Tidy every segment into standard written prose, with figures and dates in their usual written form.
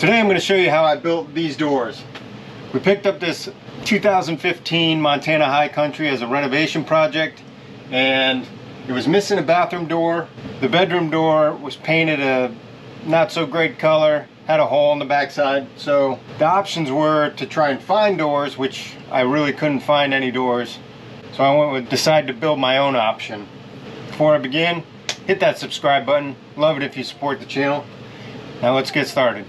Today I'm going to show you how I built these doors. We picked up this 2015 Montana High Country as a renovation project, and it was missing a bathroom door. The bedroom door was painted a not so great color, had a hole in the backside. So the options were to try and find doors, which I really couldn't find any doors. So I decided to build my own option. Before I begin, hit that subscribe button. Love it if you support the channel. Now let's get started.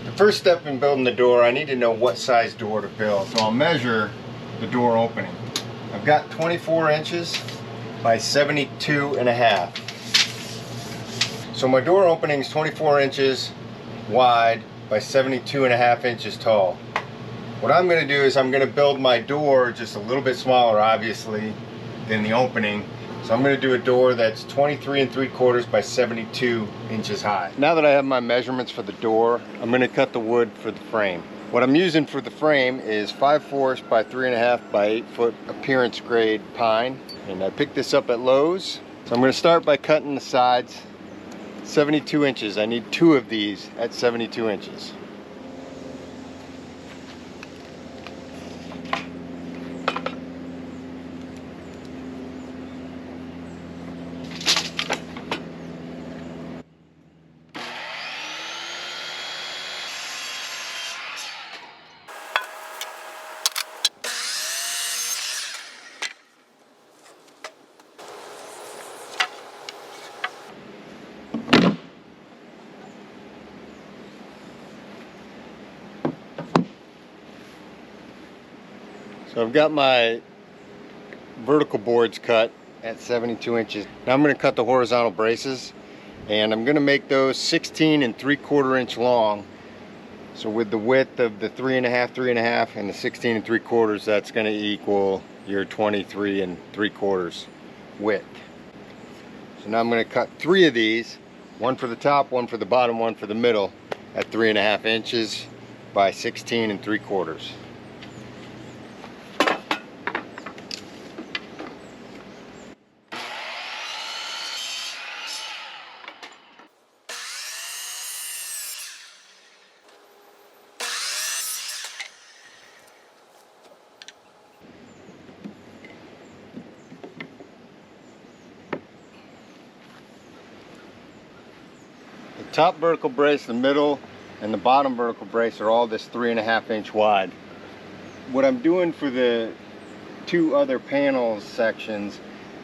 The first step in building the door, I need to know what size door to build. So I'll measure the door opening. I've got 24 inches by 72.5. So my door opening is 24 inches wide by 72.5 inches tall. What I'm going to do is I'm going to build my door just a little bit smaller, obviously, than the opening. So I'm going to do a door that's 23 3/4 by 72 inches high. Now that I have my measurements for the door, I'm going to cut the wood for the frame. What I'm using for the frame is 5/4 by 3.5 by 8 foot appearance grade pine. And I picked this up at Lowe's. So I'm going to start by cutting the sides 72 inches. I need 2 of these at 72 inches. So I've got my vertical boards cut at 72 inches. Now I'm going to cut the horizontal braces, and I'm going to make those 16 3/4 inch long. So with the width of the 3.5 and the 16 3/4, that's going to equal your 23 3/4 width. So now I'm going to cut 3 of these, one for the top, one for the bottom, one for the middle, at 3.5 inches by 16 3/4. The top vertical brace, the middle, and the bottom vertical brace are all this 3.5 inch wide. What I'm doing for the 2 other panels sections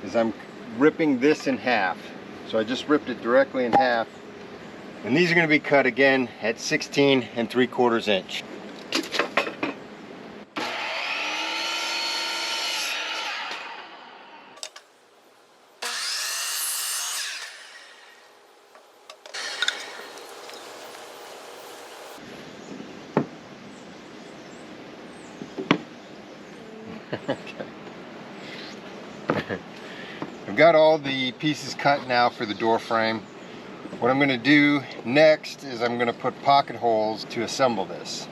is I'm ripping this in half. So I just ripped it directly in half. And these are going to be cut again at 16 3/4 inch. I've got all the pieces cut now for the door frame. What I'm going to do next is I'm going to put pocket holes to assemble this.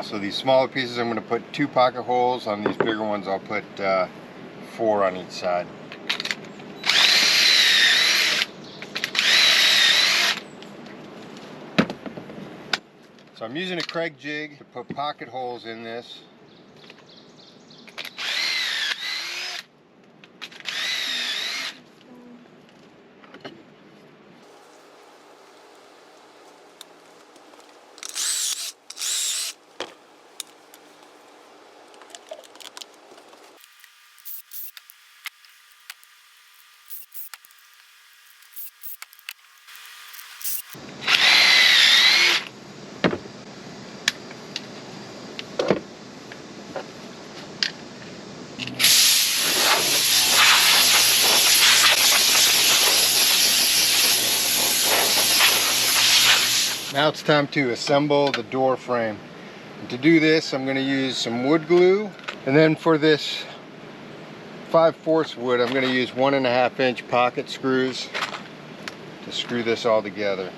So these smaller pieces, I'm going to put 2 pocket holes. On these bigger ones, I'll put 4 on each side. So I'm using a Craig jig to put pocket holes in this. Now it's time to assemble the door frame. And to do this, I'm going to use some wood glue, and then for this 5/4 wood, I'm going to use 1.5 inch pocket screws to screw this all together.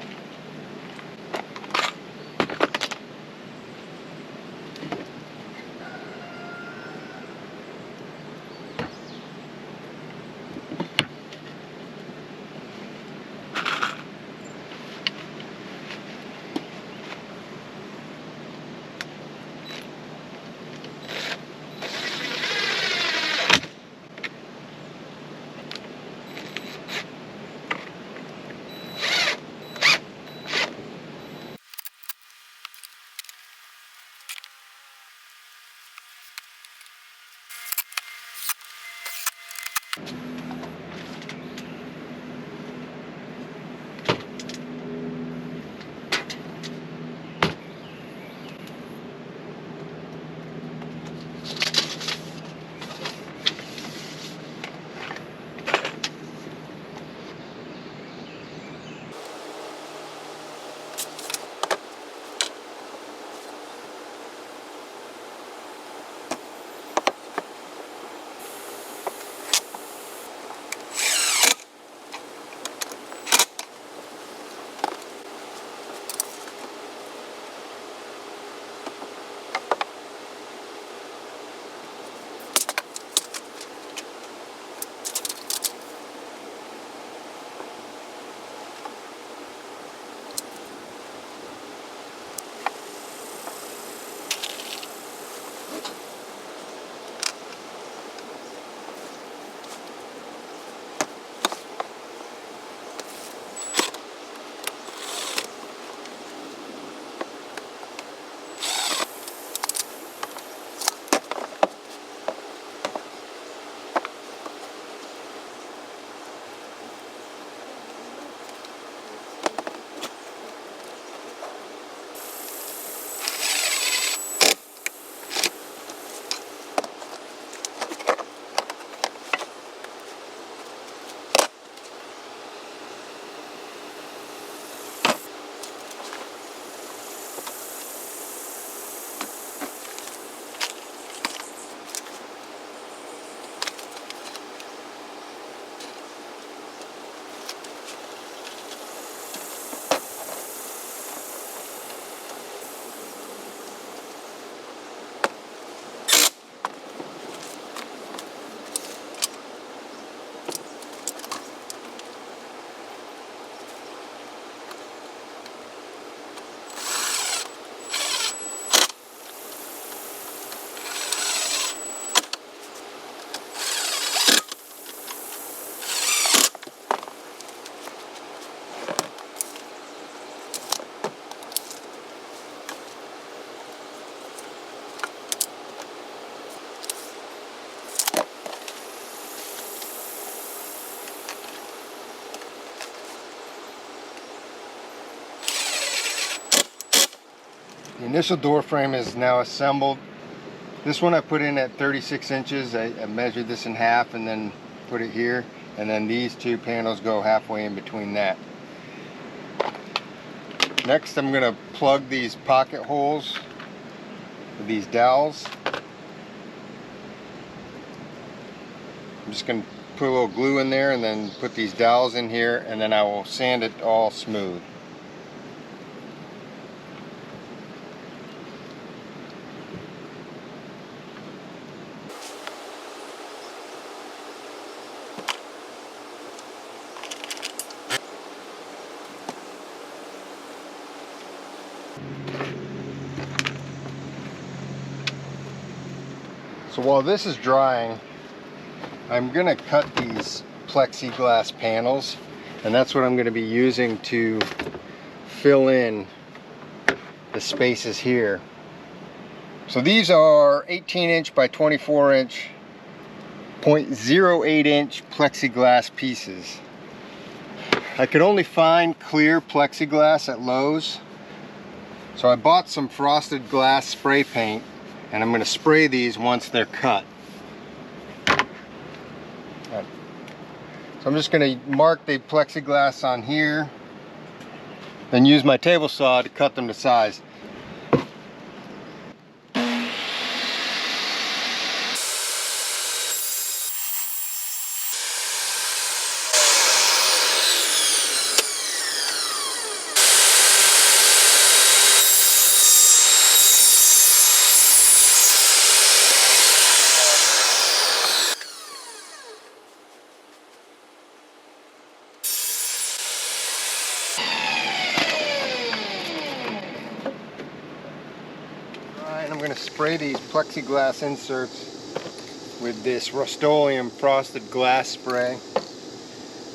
The initial door frame is now assembled. This one I put in at 36 inches. I measured this in half and then put it here. And then these two panels go halfway in between that. Next I'm going to plug these pocket holes with these dowels. I'm just going to put a little glue in there and then put these dowels in here, and then I will sand it all smooth. So while this is drying, I'm going to cut these plexiglass panels, and that's what I'm going to be using to fill in the spaces here. So these are 18 inch by 24 inch 0.08 inch plexiglass pieces. I could only find clear plexiglass at Lowe's, so I bought some frosted glass spray paint, and I'm going to spray these once they're cut. So I'm just going to mark the plexiglass on here, then use my table saw to cut them to size. I'm going to spray these plexiglass inserts with this Rust-Oleum frosted glass spray.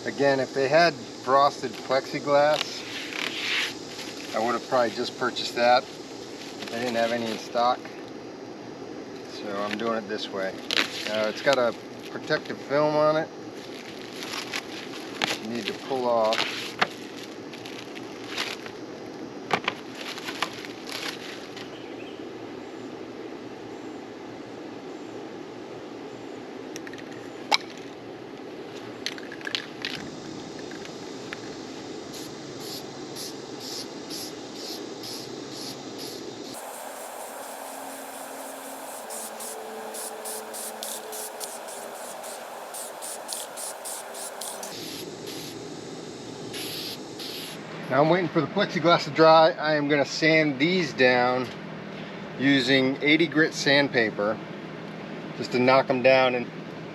Again, if they had frosted plexiglass, I would have probably just purchased that. They didn't have any in stock, so I'm doing it this way. It's got a protective film on it, need to pull off. Now I'm waiting for the plexiglass to dry. I am going to sand these down using 80 grit sandpaper just to knock them down, and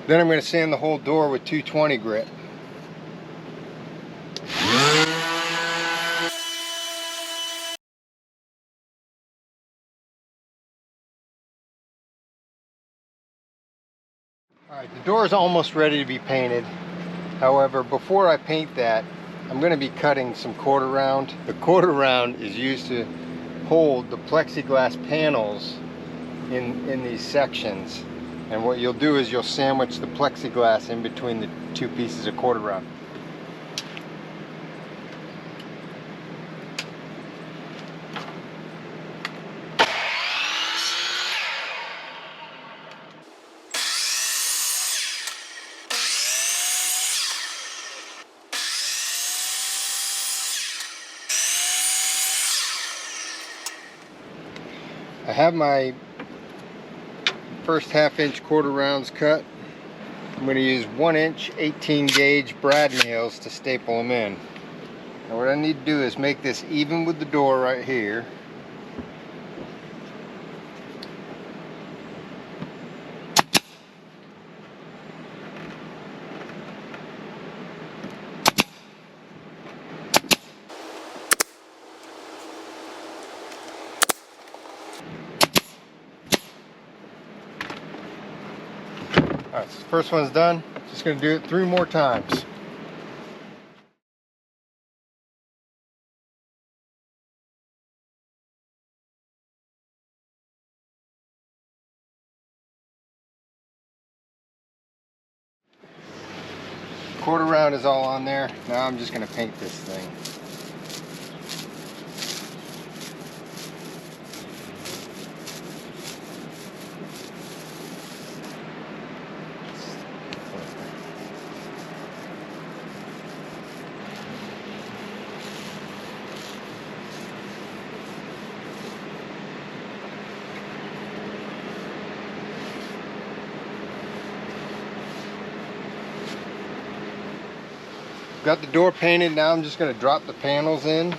then I'm going to sand the whole door with 220 grit. Alright, the door is almost ready to be painted. However, before I paint that, I'm going to be cutting some quarter round. The quarter round is used to hold the plexiglass panels in these sections. And what you'll do is you'll sandwich the plexiglass in between the two pieces of quarter round. I have my first 1/2 inch quarter rounds cut. I'm going to use 1 inch 18 gauge brad nails to staple them in. Now what I need to do is make this even with the door right here. Alright, so the first one's done. Just going to do it 3 more times. Quarter round is all on there. Now I'm just going to paint this thing. Got the door painted. Now I'm just going to drop the panels in.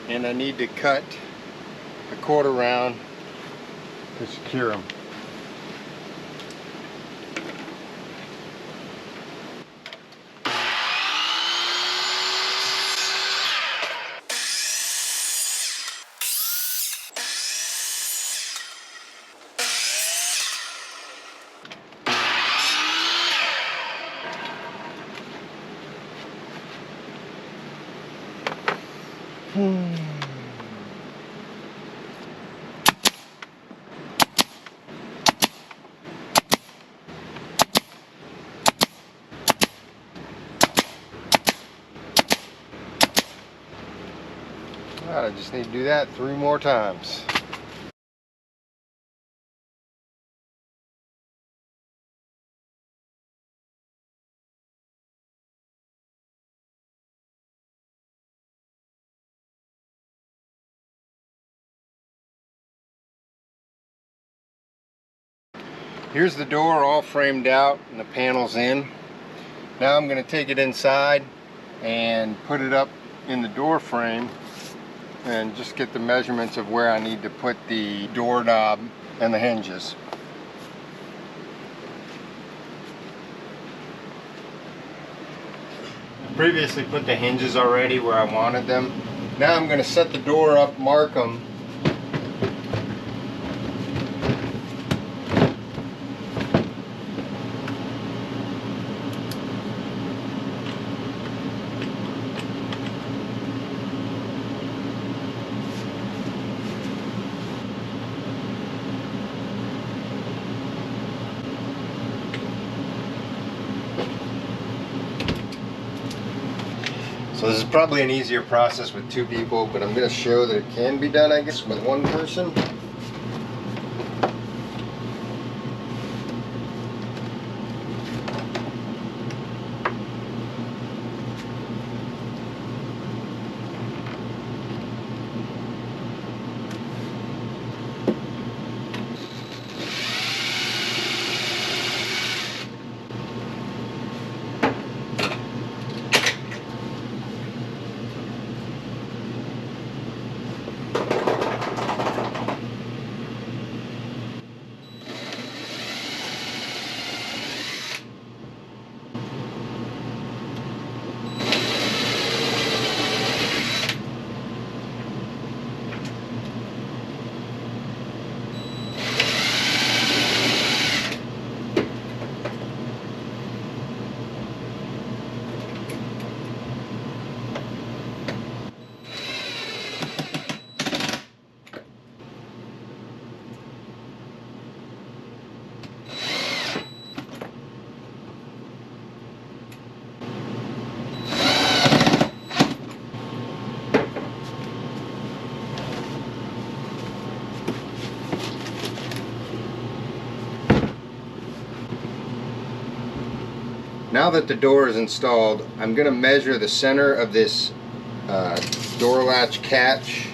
And I need to cut a quarter round to secure them. I just need to do that 3 more times. Here's the door all framed out and the panels in. Now I'm going to take it inside and put it up in the door frame and just get the measurements of where I need to put the doorknob and the hinges. I previously put the hinges already where I wanted them. Now I'm going to set the door up, mark them. So this is probably an easier process with 2 people, but I'm going to show that it can be done, I guess, with 1 person. Now that the door is installed, I'm going to measure the center of this door latch catch.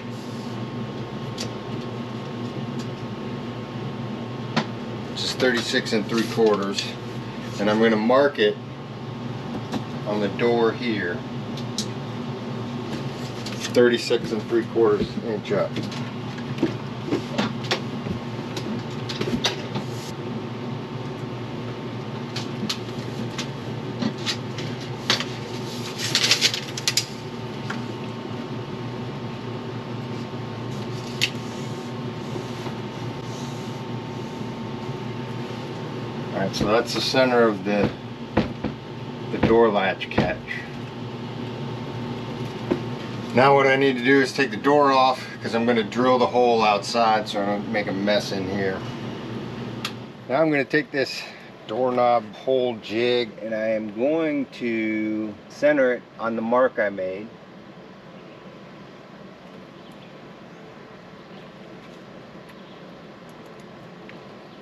Which is 36 3/4, and I'm going to mark it on the door here. 36 3/4 inch up. Alright, so that's the center of the door latch catch. Now what I need to do is take the door off, because I'm going to drill the hole outside so I don't make a mess in here. Now I'm going to take this doorknob hole jig and I am going to center it on the mark I made.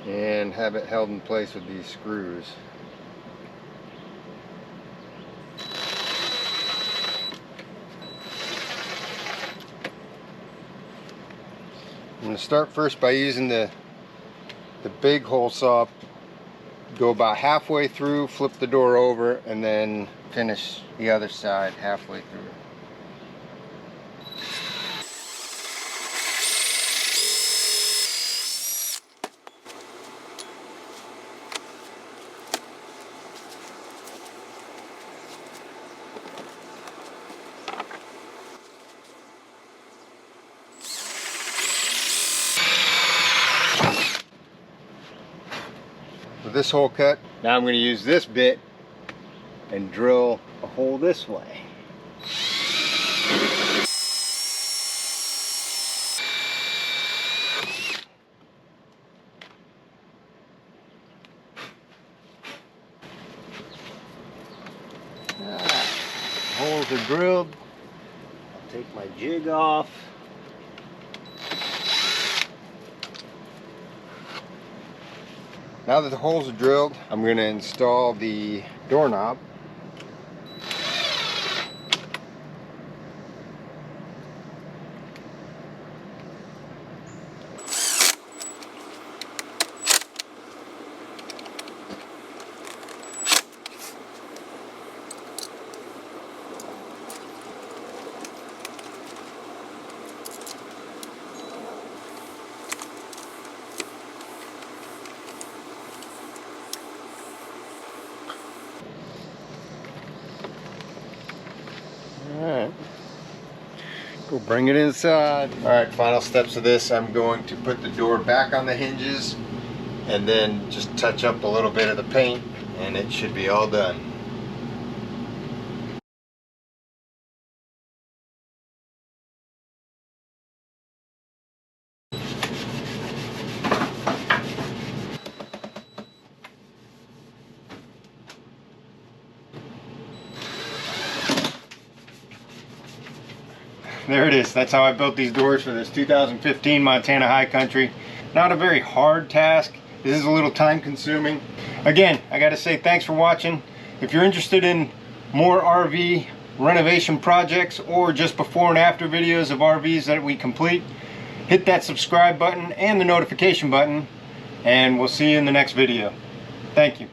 And have it held in place with these screws. I'm going to start first by using the big hole saw. Go about halfway through, flip the door over, and then finish the other side halfway through. With this hole cut, now I'm going to use this bit and drill a hole this way. Holes are drilled. I'll take my jig off. Now that the holes are drilled, I'm going to install the doorknob. Alright, go bring it inside. Alright, final steps of this, I'm going to put the door back on the hinges and then just touch up a little bit of the paint and it should be all done. there it is. That's how I built these doors for this 2015 Montana High Country. Not a very hard task. This is a little time consuming. Again, I gotta say thanks for watching. If you're interested in more RV renovation projects or just before and after videos of RVs that we complete, hit that subscribe button and the notification button, and we'll see you in the next video. Thank you.